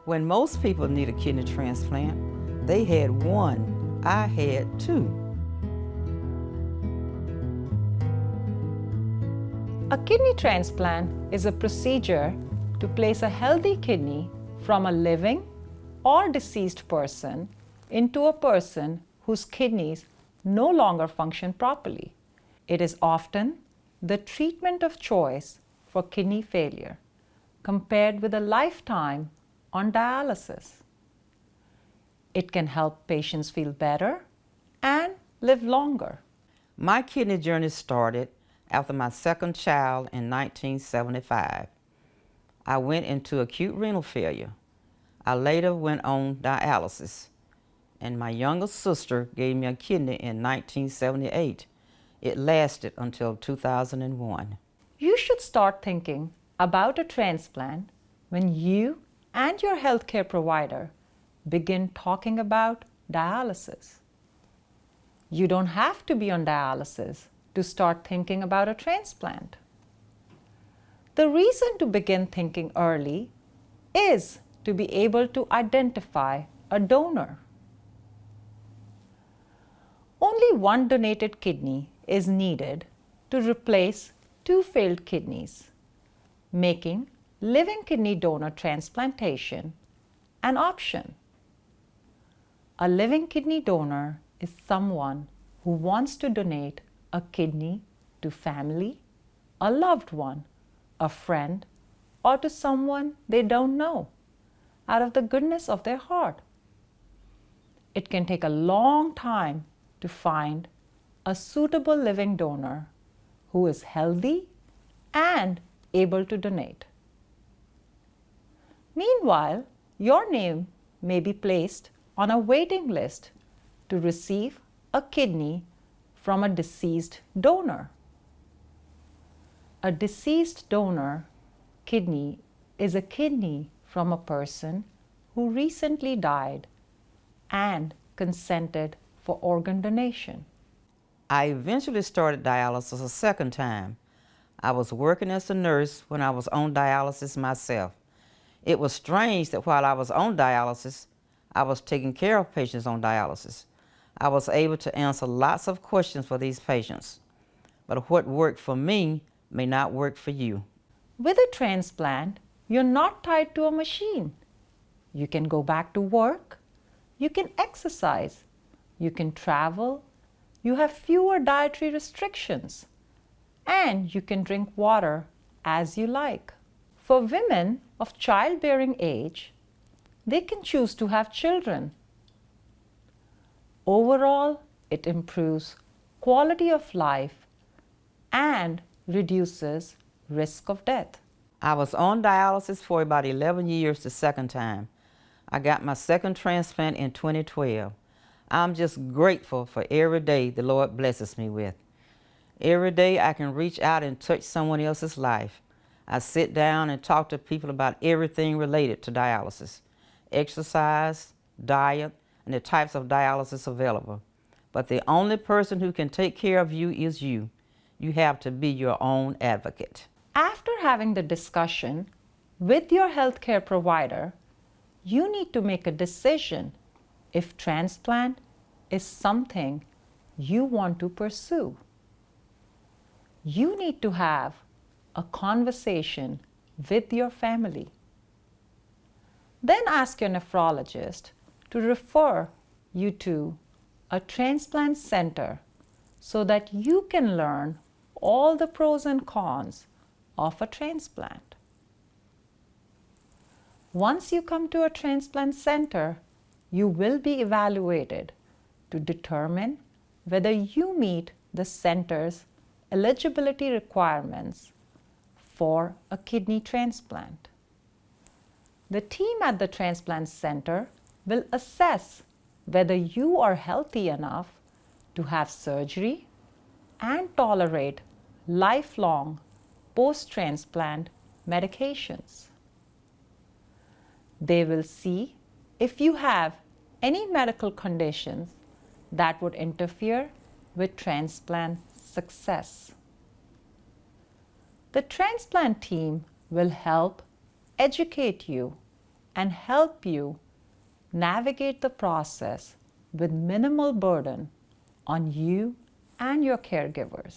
When most people need a kidney transplant, they had one. I had two. A kidney transplant is a procedure to place a healthy kidney from a living or deceased person into a person whose kidneys no longer function properly. It is often the treatment of choice for kidney failure, compared with a lifetime on dialysis. It can help patients feel better and live longer. My kidney journey started after my second child in 1975. I went into acute renal failure. I later went on dialysis, and my younger sister gave me a kidney in 1978. It lasted until 2001. You should start thinking about a transplant when you and your healthcare provider begin talking about dialysis. You don't have to be on dialysis to start thinking about a transplant. The reason to begin thinking early is to be able to identify a donor. Only one donated kidney is needed to replace two failed kidneys, making living kidney donor transplantation an option. A living kidney donor is someone who wants to donate a kidney to family, a loved one, a friend, or to someone they don't know, out of the goodness of their heart. It can take a long time to find a suitable living donor who is healthy and able to donate. Meanwhile, your name may be placed on a waiting list to receive a kidney from a deceased donor. A deceased donor kidney is a kidney from a person who recently died and consented for organ donation. I eventually started dialysis a second time. I was working as a nurse when I was on dialysis myself. It was strange that while I was on dialysis, I was taking care of patients on dialysis. I was able to answer lots of questions for these patients. But what worked for me may not work for you. With a transplant, you're not tied to a machine. You can go back to work, you can exercise, you can travel, you have fewer dietary restrictions, and you can drink water as you like. For women of childbearing age, they can choose to have children. Overall, it improves quality of life and reduces risk of death. I was on dialysis for about 11 years the second time. I got my second transplant in 2012. I'm just grateful for every day the Lord blesses me with. Every day I can reach out and touch someone else's life. I sit down and talk to people about everything related to dialysis, exercise, diet, and the types of dialysis available. But the only person who can take care of you is you. You have to be your own advocate. After having the discussion with your healthcare provider, you need to make a decision if transplant is something you want to pursue. You need to have a conversation with your family. Then ask your nephrologist to refer you to a transplant center so that you can learn all the pros and cons of a transplant. Once you come to a transplant center, you will be evaluated to determine whether you meet the center's eligibility requirements for a kidney transplant. The team at the transplant center will assess whether you are healthy enough to have surgery and tolerate lifelong post-transplant medications. They will see if you have any medical conditions that would interfere with transplant success. The transplant team will help educate you and help you navigate the process with minimal burden on you and your caregivers.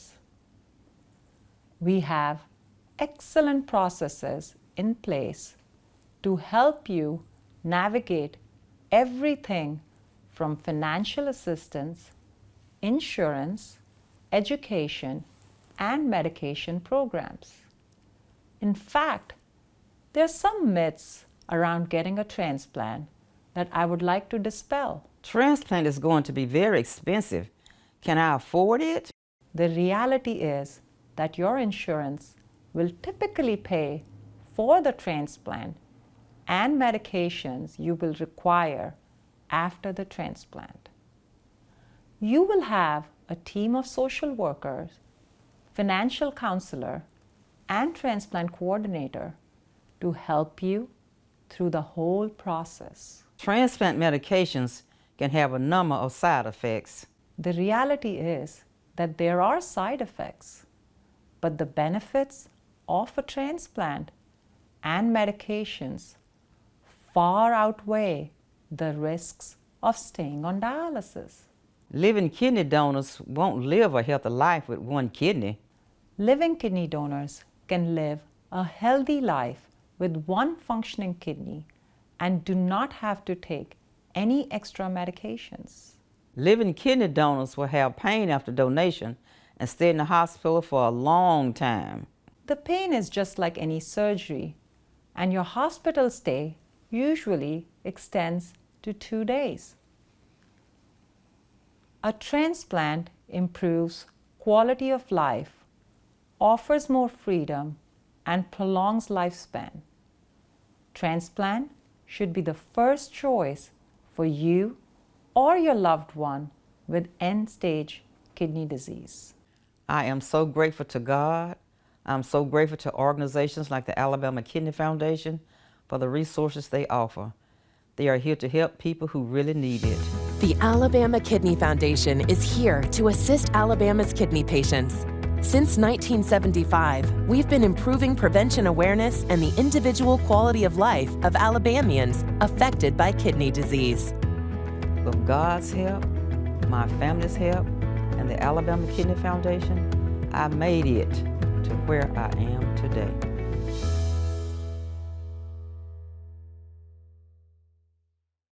We have excellent processes in place to help you navigate everything from financial assistance, insurance, education, and medication programs. In fact, there are some myths around getting a transplant that I would like to dispel. Transplant is going to be very expensive. Can I afford it? The reality is that your insurance will typically pay for the transplant and medications you will require after the transplant. You will have a team of social workers, financial counselor, and transplant coordinator to help you through the whole process. Transplant medications can have a number of side effects. The reality is that there are side effects, but the benefits of a transplant and medications far outweigh the risks of staying on dialysis. Living kidney donors won't live a healthy life with one kidney. Living kidney donors can live a healthy life with one functioning kidney and do not have to take any extra medications. Living kidney donors will have pain after donation and stay in the hospital for a long time. The pain is just like any surgery, and your hospital stay usually extends to 2 days. A transplant improves quality of life, offers more freedom, and prolongs lifespan. Transplant should be the first choice for you or your loved one with end-stage kidney disease. I am so grateful to God. I'm so grateful to organizations like the Alabama Kidney Foundation for the resources they offer. They are here to help people who really need it. The Alabama Kidney Foundation is here to assist Alabama's kidney patients. Since 1975, we've been improving prevention awareness and the individual quality of life of Alabamians affected by kidney disease. With God's help, my family's help, and the Alabama Kidney Foundation, I made it to where I am today.